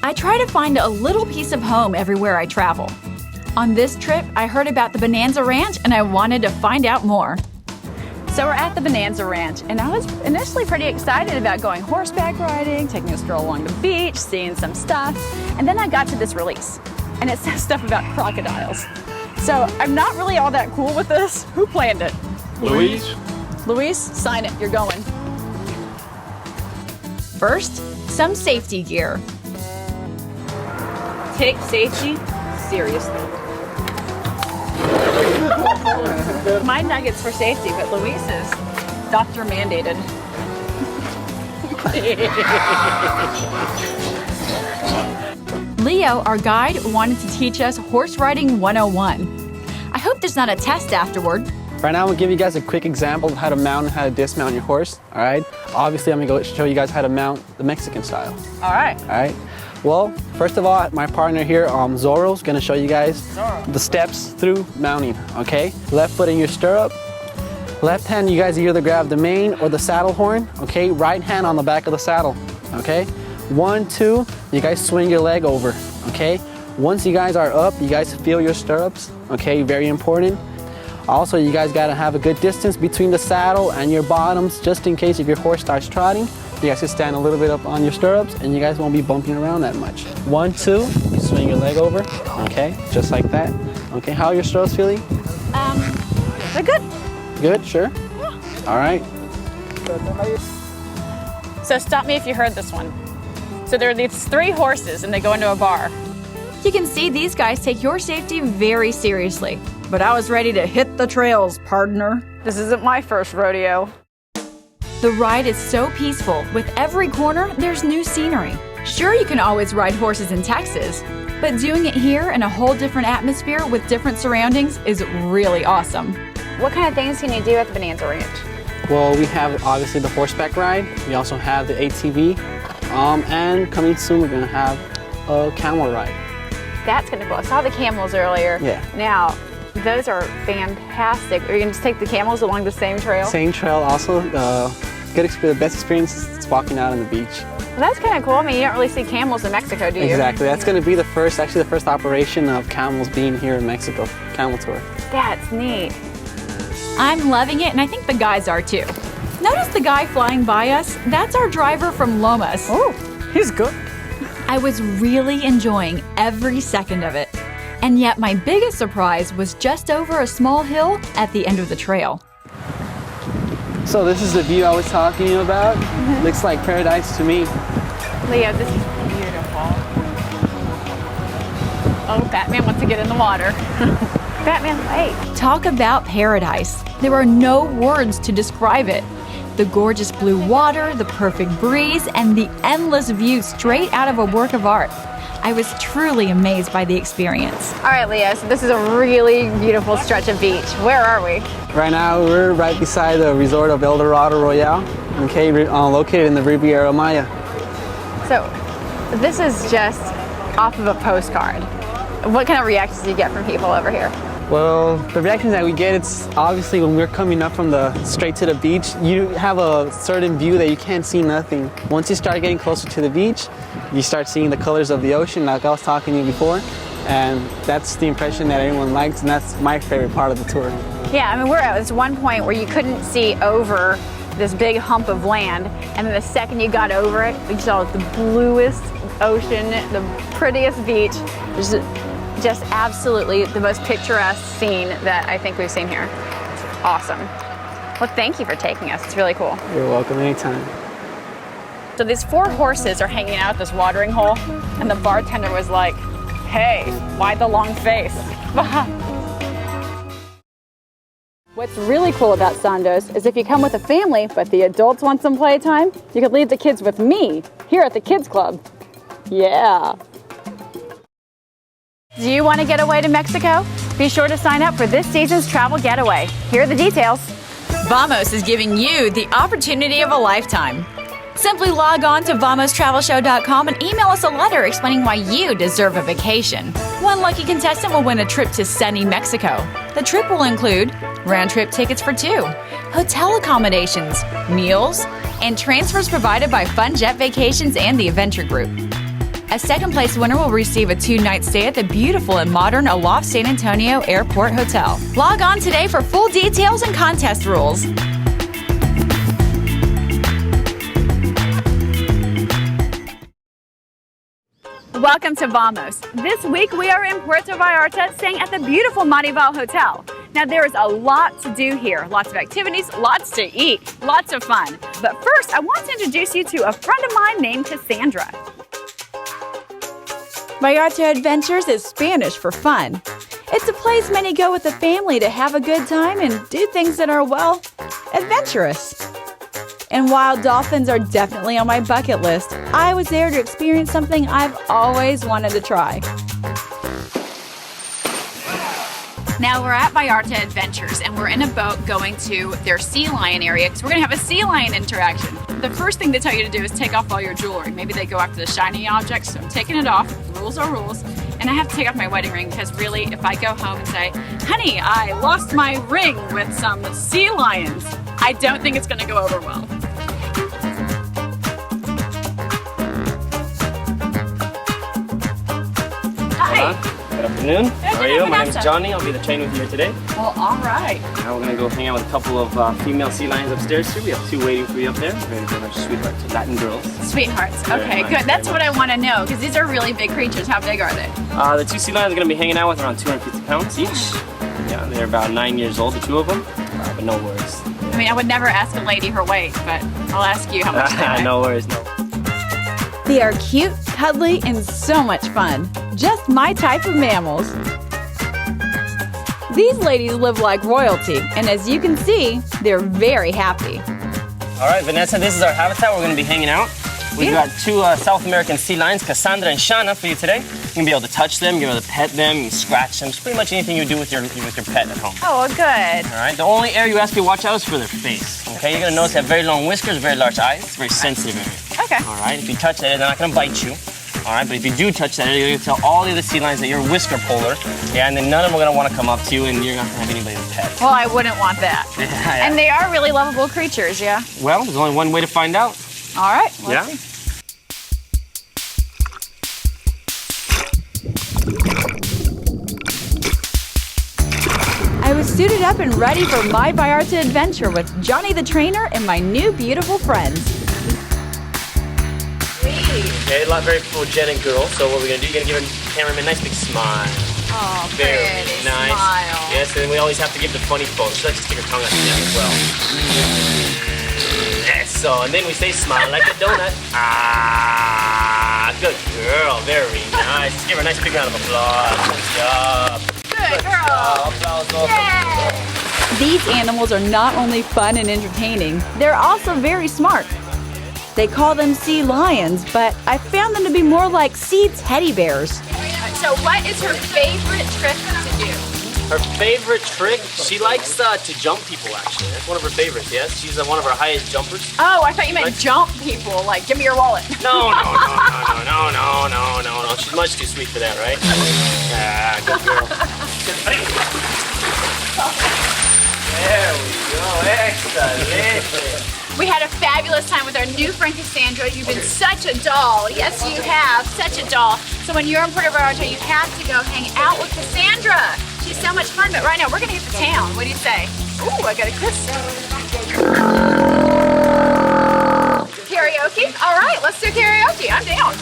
I try to find a little piece of home everywhere I travel. On this trip, I heard about the Bonanza Ranch and I wanted to find out more. So we're at the Bonanza Ranch, and I was initially pretty excited about going horseback riding, taking a stroll along the beach, seeing some stuff, and then I got to this release, and it says stuff about crocodiles. So I'm not really all that cool with this. Who planned it? Louise? Louise, sign it, you're going. First, some safety gear. Take safety seriously. My nugget's for safety, but Louise's doctor mandated. Leo, our guide, wanted to teach us horse riding 101. I hope there's not a test afterward. Right now, I'm gonna give you guys a quick example of how to mount and how to dismount your horse, all right? Obviously, I'm gonna go show you guys how to mount the Mexican style. All right. All right. Well, first of all, my partner here, Zorro's gonna show you guys the steps through mounting, okay? Left foot in your stirrup. Left hand, you guys either grab the mane or the saddle horn, okay? Right hand on the back of the saddle, okay? 1, 2, you guys swing your leg over, okay? Once you guys are up, you guys feel your stirrups, okay? Very important. Also, you guys gotta have a good distance between the saddle and your bottoms, just in case if your horse starts trotting. You guys can stand a little bit up on your stirrups and you guys won't be bumping around that much. 1, 2, you swing your leg over, okay? Just like that. Okay, how are your stirrups feeling? They're good. Good, sure? Yeah. All right. So stop me if you heard this one. So there are these 3 horses and they go into a bar. You can see these guys take your safety very seriously. But I was ready to hit the trails, partner. This isn't my first rodeo. The ride is so peaceful. With every corner, there's new scenery. Sure, you can always ride horses in Texas, but doing it here in a whole different atmosphere with different surroundings is really awesome. What kind of things can you do at the Bonanza Ranch? Well, we have obviously the horseback ride. We also have the ATV. And coming soon, we're gonna have a camel ride. That's kind of cool. I saw the camels earlier. Yeah. Now, those are fantastic. Are you gonna just take the camels along the same trail? Same trail also. Good experience. The best experience is walking out on the beach. Well, that's kind of cool. I mean, you don't really see camels in Mexico, do you? Exactly. That's going to be the first operation of camels being here in Mexico. Camel tour. That's neat. I'm loving it, and I think the guys are too. Notice the guy flying by us? That's our driver from Lomas. Oh, he's good. I was really enjoying every second of it. And yet my biggest surprise was just over a small hill at the end of the trail. So this is the view I was talking to you about. Looks like paradise to me. Leo, this is beautiful. Oh, Batman wants to get in the water. Batman, wait. Talk about paradise. There are no words to describe it. The gorgeous blue water, the perfect breeze, and the endless view straight out of a work of art. I was truly amazed by the experience. All right, Leo, so this is a really beautiful stretch of beach. Where are we? Right now, we're right beside the resort of El Dorado Royale, okay, located in the Riviera Maya. So, this is just off of a postcard. What kind of reactions do you get from people over here? Well, the reactions that we get, it's obviously when we're coming up from straight to the beach, you have a certain view that you can't see nothing. Once you start getting closer to the beach, you start seeing the colors of the ocean, like I was talking to you before, and that's the impression that everyone likes, and that's my favorite part of the tour. Yeah, I mean, we're at this one point where you couldn't see over this big hump of land, and then the second you got over it, you saw the bluest ocean, the prettiest beach. Just absolutely the most picturesque scene that I think we've seen here. It's awesome. Well, thank you for taking us. It's really cool. You're welcome anytime. So these 4 horses are hanging out at this watering hole, and the bartender was like, hey, why the long face? What's really cool about Sandos is if you come with a family, but the adults want some playtime, you can leave the kids with me here at the Kids Club. Yeah. Do you want to get away to Mexico? Be sure to sign up for this season's travel getaway. Here are the details. Vamos is giving you the opportunity of a lifetime. Simply log on to vamostravelshow.com and email us a letter explaining why you deserve a vacation. One lucky contestant will win a trip to sunny Mexico. The trip will include round-trip tickets for 2, hotel accommodations, meals, and transfers provided by Fun Jet Vacations and the Adventure Group. A second place winner will receive a 2-night stay at the beautiful and modern Aloft San Antonio Airport Hotel. Log on today for full details and contest rules. Welcome to Vamos. This week we are in Puerto Vallarta staying at the beautiful Manatees Hotel. Now there is a lot to do here. Lots of activities, lots to eat, lots of fun. But first I want to introduce you to a friend of mine named Cassandra. Vallarta Adventures is Spanish for fun. It's a place many go with the family to have a good time and do things that are, well, adventurous. And while dolphins are definitely on my bucket list, I was there to experience something I've always wanted to try. Now we're at Vallarta Adventures and we're in a boat going to their sea lion area because we're going to have a sea lion interaction. The first thing they tell you to do is take off all your jewelry. Maybe they go after the shiny objects, so I'm taking it off. Rules are rules. And I have to take off my wedding ring because really, if I go home and say, honey, I lost my ring with some sea lions, I don't think it's going to go over well. Hi. Good afternoon. How are you? My name is Johnny. I'll be the trainer with you here today. Well, all right. Now we're going to go hang out with a couple of female sea lions upstairs here. We have 2 waiting for you up there. Very much sweethearts, Latin girls. Sweethearts. Okay, good. That's what I want to know because these are really big creatures. How big are they? The 2 sea lions are going to be hanging out with around 250 pounds each. Yeah, they're about 9 years old, the 2 of them. But no worries. I mean, I would never ask a lady her weight, but I'll ask you how much they weigh. No worries, no. They are cute, cuddly, and so much fun. Just my type of mammals. These ladies live like royalty, and as you can see, they're very happy. All right, Vanessa, this is our habitat. We're going to be hanging out. We've got 2 South American sea lions, Cassandra and Shana, for you today. You can be able to touch them, you're able to pet them, you can scratch them. It's pretty much anything you do with your pet at home. Oh, good. All right, the only area you ask you to watch out is for their face. Okay, you're going to notice they have very long whiskers, very large eyes. It's a very sensitive area. Okay. All right, if you touch that area, they're not going to bite you. All right, but if you do touch that area, you're going to tell all the other sea lions that you're a whisker puller. Yeah, and then none of them are going to want to come up to you, and you're not going to have anybody to pet. Well, I wouldn't want that. Yeah. And they are really lovable creatures, yeah? Well, there's only one way to find out. All right, Yeah. see. I was suited up and ready for my Vallarta adventure with Johnny the trainer and my new beautiful friends. Okay, a lot very photogenic girl. So what we're gonna do? You're gonna give the cameraman a nice big smile. Oh, Very pretty nice. smile. Yes, and then we always have to give the funny pose. She likes to stick her tongue out the end as well. Yes, so and then we say smile like a donut. Ah, good girl. Very nice. Let's give her a nice big round of applause. Good job. Good girl. Applause also. Yay. These animals are not only fun and entertaining, they're also very smart. They call them sea lions, but I found them to be more like sea teddy bears. So what is her favorite trick to do? Her favorite trick? She likes to jump people, actually. That's one of her favorites, yes? She's one of our highest jumpers. Oh, I thought you meant jump people, like give me your wallet. No. She's much too sweet for that, right? Yeah, good girl. There we go, excellent. We had a fabulous time with our new friend Cassandra. You've been such a doll. Yes, you have, such a doll. So when you're in Puerto Vallarta, you have to go hang out with Cassandra. She's so much fun, but right now we're gonna hit the town. What do you say? Ooh, I got a kiss. Karaoke? All right, let's do karaoke. I'm down.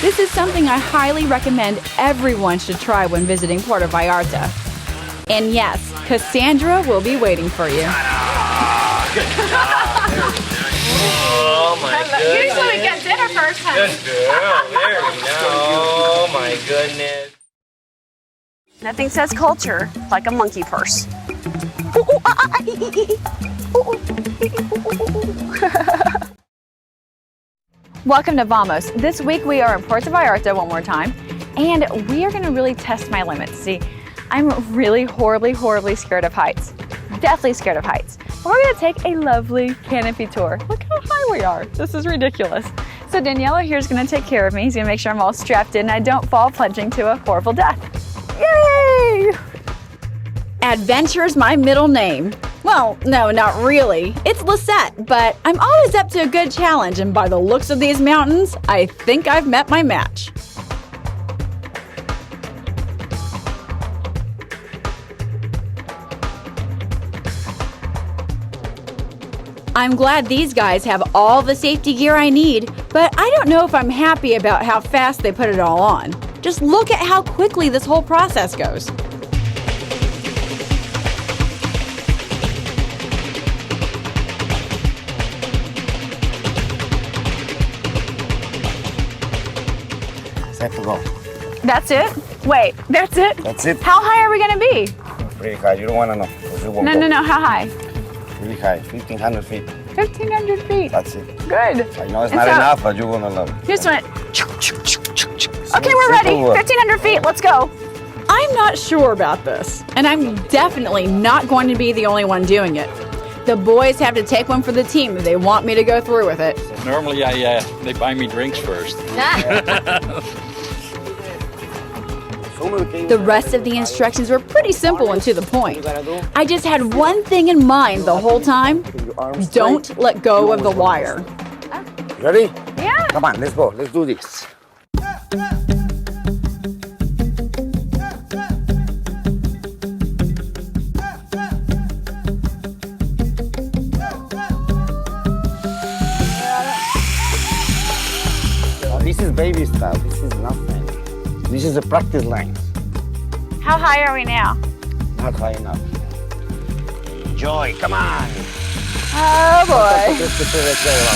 This is something I highly recommend everyone should try when visiting Puerto Vallarta. And yes, Cassandra will be waiting for you. Good job. Oh my goodness. Usually we get dinner first, honey. Good girl. There we go. Oh my goodness. Nothing says culture like a monkey purse. Welcome to Vamos. This week we are in Puerto Vallarta one more time, and we are going to really test my limits. See, I'm really horribly scared of heights. Deathly scared of heights. But we're going to take a lovely canopy tour. Look how high we are. This is ridiculous. So Daniela here is going to take care of me. He's going to make sure I'm all strapped in and I don't fall plunging to a horrible death. Yay! Adventure is my middle name. Well, no, not really. It's Lisette, but I'm always up to a good challenge, and by the looks of these mountains, I think I've met my match. I'm glad these guys have all the safety gear I need, but I don't know if I'm happy about how fast they put it all on. Just look at how quickly this whole process goes. Set to go. That's it? Wait, that's it? That's it. How high are we gonna be? Pretty high. You don't want to know. 'Cause you won't No, go. no, no, how high? Pretty high. 1,500 feet. 1,500 feet. That's it. Good. I know it's And not so- enough, but you're going to love it. Just went. Okay, we're ready. 1,500 feet. Let's go. I'm not sure about this, and I'm definitely not going to be the only one doing it. The boys have to take one for the team if they want me to go through with it. Normally, they buy me drinks first. The rest of the instructions were pretty simple and to the point. I just had one thing in mind the whole time. Don't let go of the wire. Ready? Yeah. Come on, let's go. Let's do this. This is baby stuff. This is nothing. This is a practice line. How high are we now? Not high enough. Enjoy. Come on. Oh boy. This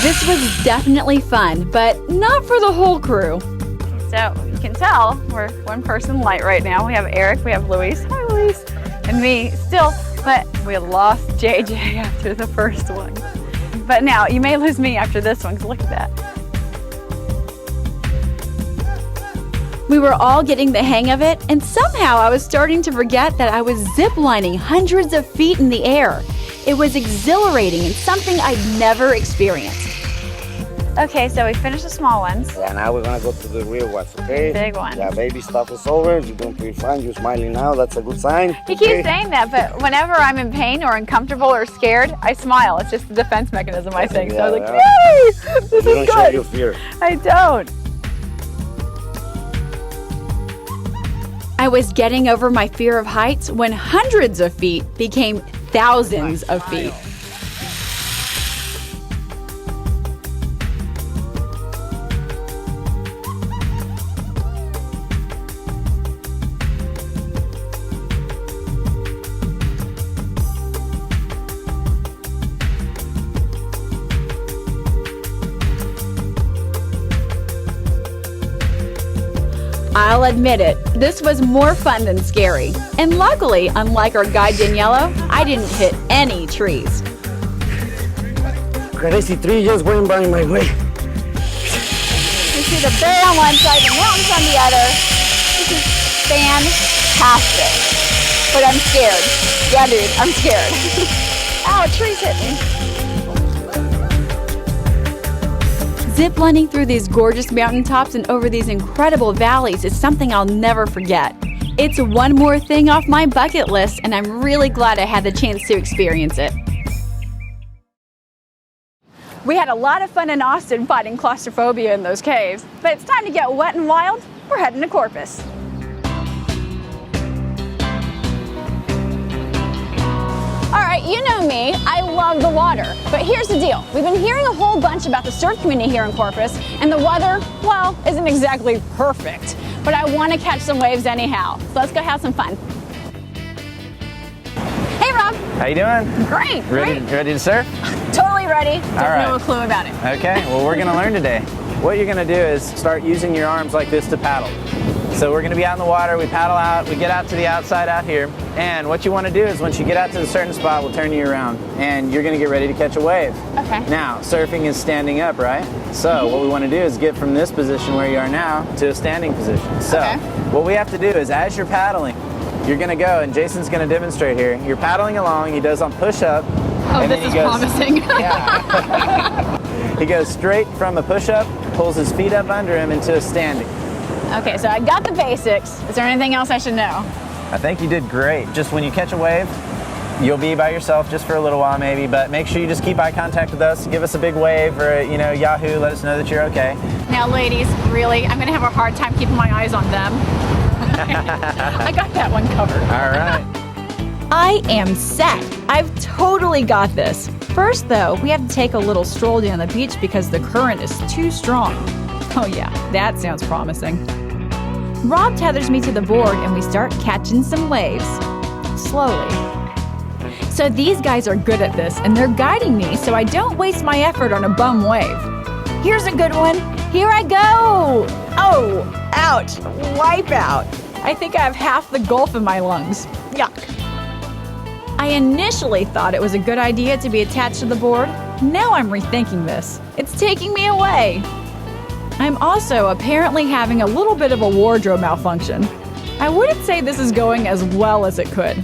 This was definitely fun, but not for the whole crew. So you can tell we're one person light right now. We have Eric, we have Luis, hi Luis, and me still, but we lost JJ after the first one. But now you may lose me after this one, because look at that. We were all getting the hang of it, and somehow I was starting to forget that I was ziplining hundreds of feet in the air. It was exhilarating and something I'd never experienced. Okay, so we finished the small ones. Yeah, now we're gonna go to the real ones, okay? Big ones. Yeah, baby stuff is over. You're doing pretty fine. You're smiling now. That's a good sign. He keeps saying that, but whenever I'm in pain or uncomfortable or scared, I smile. It's just a defense mechanism, I think. So I was like, yay! This You is don't show good. your fear. I don't. I was getting over my fear of heights when hundreds of feet became thousands of feet. I'll admit it, this was more fun than scary. And luckily, unlike our guide Daniela, I didn't hit any trees. Crazy tree just went by my way. You see the bear on one side, the mountains on the other. This is fantastic. But I'm scared. Yeah, dude, I'm scared. Ow, a tree's hit me. Ziplining through these gorgeous mountaintops and over these incredible valleys is something I'll never forget. It's one more thing off my bucket list, and I'm really glad I had the chance to experience it. We had a lot of fun in Austin fighting claustrophobia in those caves, but it's time to get wet and wild. We're heading to Corpus. All right, you know me, I love the water, but here's the deal. We've been hearing a whole bunch about the surf community here in Corpus, and the weather, well, isn't exactly perfect, but I want to catch some waves anyhow. So let's go have some fun. Hey, Rob. How you doing? Great, Ready to surf? Totally ready. Don't All right. know a clue about it. Okay, well we're gonna learn today. What you're gonna do is start using your arms like this to paddle. So we're gonna be out in the water, we paddle out, we get out to the outside out here, and what you wanna do is once you get out to a certain spot, we'll turn you around, and you're gonna get ready to catch a wave. Okay. Now, surfing is standing up, right? So what we wanna do is get from this position where you are now to a standing position. So Okay. what we have to do is as you're paddling, you're gonna go, and Jason's gonna demonstrate here. You're paddling along, he does on push up. Oh, and this then is he goes, promising. Yeah. He goes straight from a push-up, pulls his feet up under him into a standing. Okay, so I got the basics. Is there anything else I should know? I think you did great. Just when you catch a wave, you'll be by yourself just for a little while maybe, but make sure you just keep eye contact with us, give us a big wave or, you know, Yahoo, let us know that you're okay. Now, ladies, really, I'm gonna have a hard time keeping my eyes on them. I got that one covered. All right. I am set. I've totally got this. First, though, we have to take a little stroll down the beach because the current is too strong. Oh yeah, that sounds promising. Rob tethers me to the board and we start catching some waves. Slowly. So these guys are good at this and they're guiding me so I don't waste my effort on a bum wave. Here's a good one. Here I go! Oh, ouch, wipe out. I think I have half the Gulf in my lungs. Yuck. I initially thought it was a good idea to be attached to the board. Now I'm rethinking this. It's taking me away. I'm also apparently having a little bit of a wardrobe malfunction. I wouldn't say this is going as well as it could.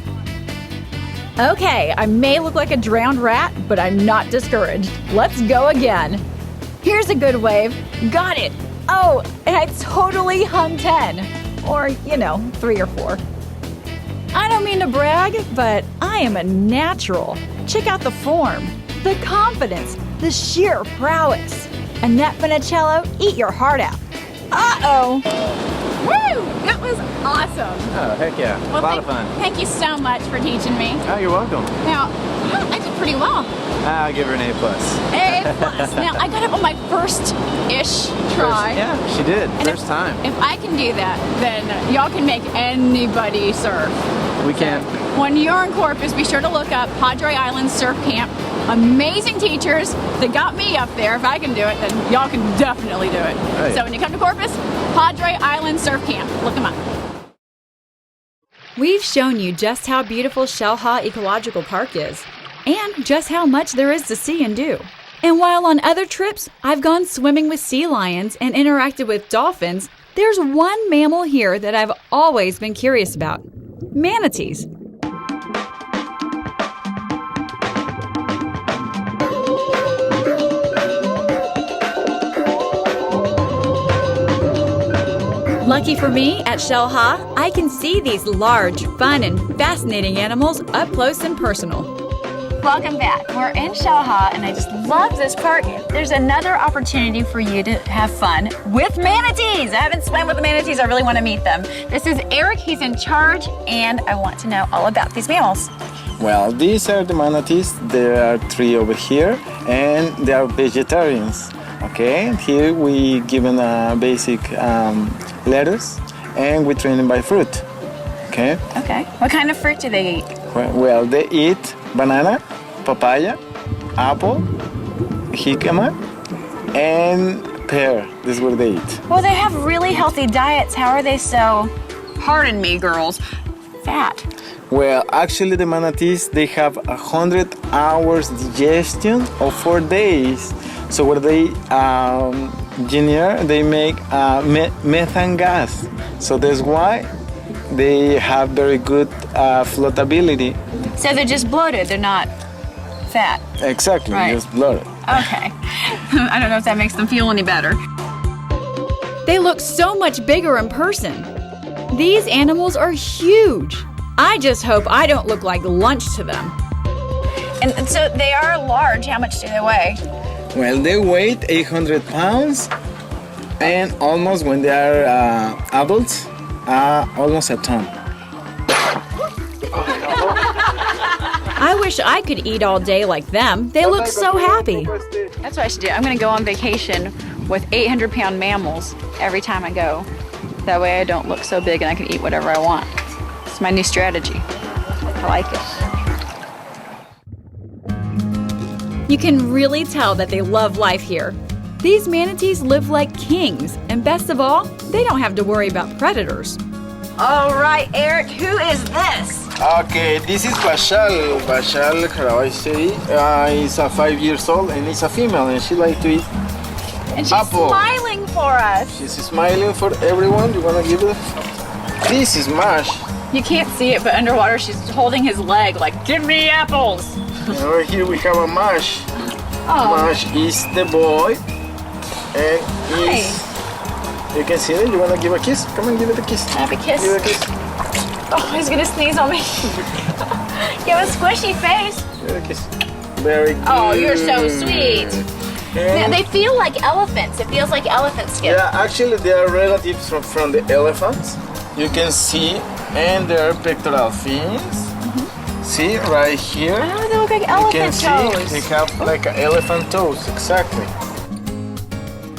Okay, I may look like a drowned rat, but I'm not discouraged. Let's go again. Here's a good wave. Got it. Oh, and I totally hung 10. Or, you know, 3 or 4. I don't mean to brag, but I am a natural. Check out the form, the confidence, the sheer prowess. Annette Funicello, eat your heart out. Uh-oh. Woo! That was awesome. Oh, heck yeah. Well, a lot of fun. Thank you so much for teaching me. Oh, you're welcome. Now, I did pretty well. I'll give her an A+. A+. Now, I got up on my first-ish try. Yeah, she did. And First time. If I can do that, then y'all can make anybody surf. We can. When you're in Corpus, be sure to look up Padre Island Surf Camp. Amazing teachers that got me up there. If I can do it, then y'all can definitely do it. Right. So when you come to Corpus, Padre Island Surf Camp. Look them up. We've shown you just how beautiful Shellhaw Ecological Park is, and just how much there is to see and do. And while on other trips, I've gone swimming with sea lions and interacted with dolphins, there's one mammal here that I've always been curious about. Manatees. Lucky for me, at Shellhaw, I can see these large, fun, and fascinating animals up close and personal. Welcome back. We're in Shellhaw, and I just love this park. There's another opportunity for you to have fun with manatees. I haven't swam with the manatees. I really want to meet them. This is Eric. He's in charge, and I want to know all about these mammals. Well, these are the manatees. There are 3 over here, and they are vegetarians. Okay, here we give them a basic lettuce, and we train them by fruit. Okay. Okay. What kind of fruit do they eat? Well, they eat banana, papaya, apple, jicama, and pear. This is what they eat. Well, they have really healthy diets. How are they so, pardon me, girls, fat? Well, actually, the manatees, they have 100 hours digestion of 4 days. So what they engineer, they make methane gas. So that's why they have very good floatability. So they're just bloated. They're not fat. Exactly, Right. just bloated. Okay. I don't know if that makes them feel any better. They look so much bigger in person. These animals are huge. I just hope I don't look like lunch to them. And so they are large. How much do they weigh? Well, they weigh 800 pounds, and almost when they are adults, almost a ton. I wish I could eat all day like them. They look so happy. That's what I should do. I'm going to go on vacation with 800-pound mammals every time I go. That way I don't look so big and I can eat whatever I want. It's my new strategy. I like it. You can really tell that they love life here. These manatees live like kings, and best of all, they don't have to worry about predators. All right, Eric, who is this? Okay, this is Bashal Karawai. He's 5 years old, and he's a female, and she likes to eat And she's apple. smiling for us. She's smiling for everyone. You wanna give it? This is Mash. You can't see it, but underwater she's holding his leg like, give me apples. And over here we have a Mash. Oh. Mash is the boy, and he's. You can see it. You wanna give a kiss? Come on, give it a kiss. Have a kiss. Give it a kiss. Oh, he's gonna sneeze on me. You have a squishy face. Very good. Oh, you're so sweet. They feel like elephants. It feels like elephant skin. Yeah, actually they are relatives from the elephants. You can see, and their pectoral fins. See right here. Oh, they look like You elephant can toes. see they have like elephant toes, exactly.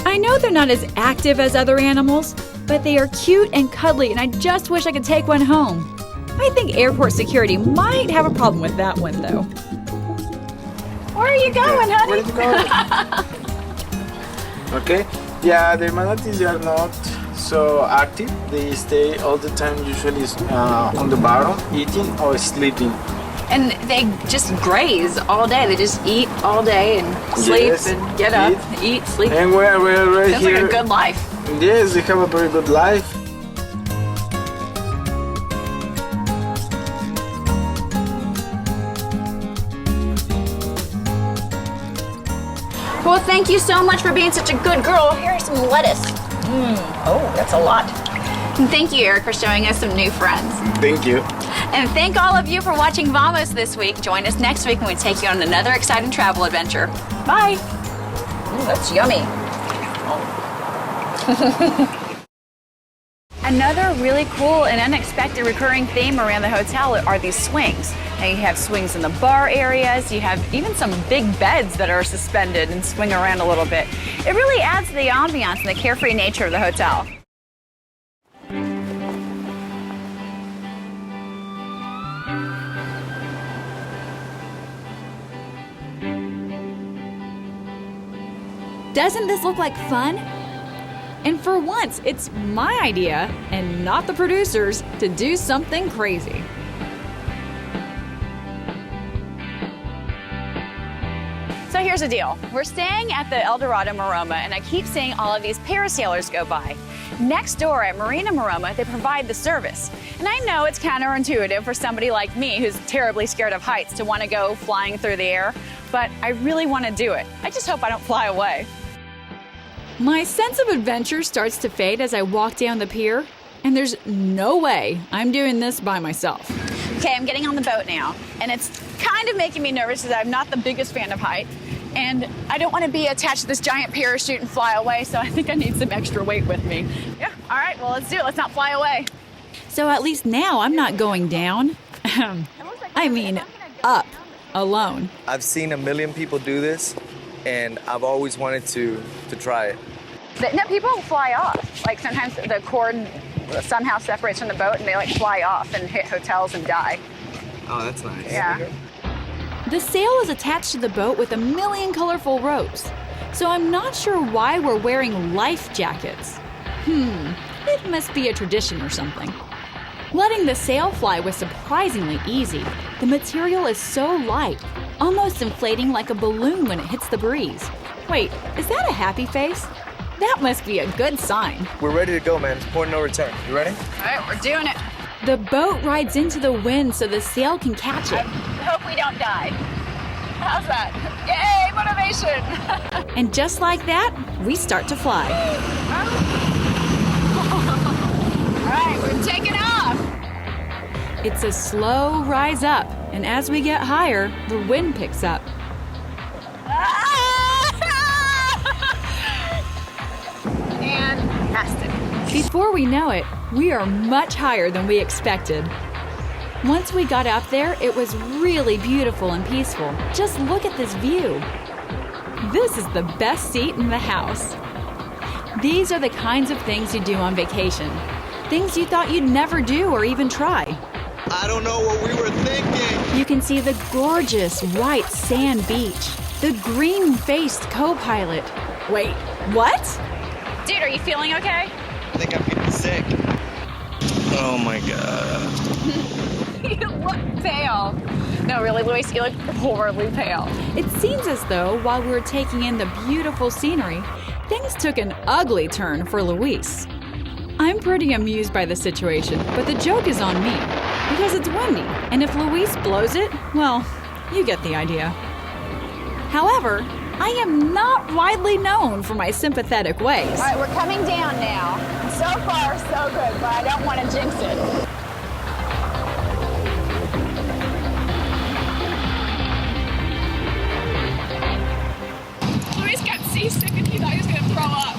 I know they're not as active as other animals, but they are cute and cuddly, and I just wish I could take one home. I think airport security might have a problem with that one, though. Where are you going, honey? Where are you going? Okay. Yeah, the manatees are not so active. They stay all the time, usually on the bottom, eating or sleeping. And they just graze all day. They just eat all day and sleep Yes, and get up, eat, sleep. And we're right Sounds here. like a good life. Yes, they have a very good life. Well, thank you so much for being such a good girl. Here's some lettuce. Oh, that's a lot. And thank you, Eric, for showing us some new friends. Thank you. And thank all of you for watching Vamos this week. Join us next week when we take you on another exciting travel adventure. Bye. Ooh, that's yummy. Another really cool and unexpected recurring theme around the hotel are these swings. Now you have swings in the bar areas, you have even some big beds that are suspended and swing around a little bit. It really adds to the ambiance and the carefree nature of the hotel. Doesn't this look like fun? And for once, it's my idea, and not the producers, to do something crazy. So here's the deal. We're staying at the Eldorado Maroma, and I keep seeing all of these parasailers go by. Next door at Marina Maroma, they provide the service. And I know it's counterintuitive for somebody like me who's terribly scared of heights to want to go flying through the air, but I really want to do it. I just hope I don't fly away. My sense of adventure starts to fade as I walk down the pier, and there's no way I'm doing this by myself. Okay, I'm getting on the boat now, and it's kind of making me nervous because I'm not the biggest fan of height, and I don't want to be attached to this giant parachute and fly away, so I think I need some extra weight with me. Yeah, all right, well, let's do it. Let's not fly away. So at least now I'm not going down. I mean, up, alone. I've seen a million people do this, and I've always wanted to try it. No, people fly off. Like sometimes the cord somehow separates from the boat and they like fly off and hit hotels and die. Oh, that's nice. Yeah. The sail is attached to the boat with a million colorful ropes. So I'm not sure why we're wearing life jackets. It must be a tradition or something. Letting the sail fly was surprisingly easy. The material is so light, almost inflating like a balloon when it hits the breeze. Wait, is that a happy face? That must be a good sign. We're ready to go, man. It's point no return. You ready? All right, we're doing it. The boat rides into the wind so the sail can catch it. I hope we don't die. How's that? Yay, motivation! And just like that, we start to fly. All right, we're taking off. It's a slow rise up, and as we get higher, the wind picks up. And past it. Before we know it, we are much higher than we expected. Once we got up there, it was really beautiful and peaceful. Just look at this view. This is the best seat in the house. These are the kinds of things you do on vacation. Things you thought you'd never do or even try. I don't know what we were thinking. You can see the gorgeous white sand beach, the green-faced co-pilot. Wait, what? Dude, are you feeling okay? I think I'm getting sick. Oh my God. You look pale. No, really, Luis, you look horribly pale. It seems as though while we were taking in the beautiful scenery, things took an ugly turn for Luis. I'm pretty amused by the situation, but the joke is on me, because it's windy, and if Luis blows it, well, you get the idea. However, I am not widely known for my sympathetic ways. All right, we're coming down now. So far, so good, but I don't want to jinx it. seasick and he thought he was gonna throw up.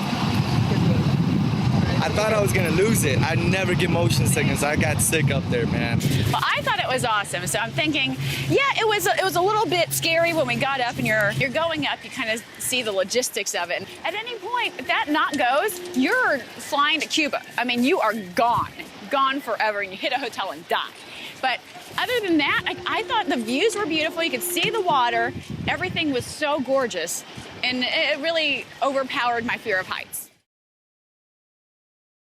I thought I was gonna lose it. I never get motion sickness. I got sick up there, man. Well, I thought it was awesome, so I'm thinking, yeah, it was a little bit scary when we got up and you're going up, you kind of see the logistics of it. At any point, if that knot goes, you're flying to Cuba. I mean, you are gone forever, and you hit a hotel and die. But other than that, I thought the views were beautiful. You could see the water. Everything was so gorgeous, and it really overpowered my fear of heights.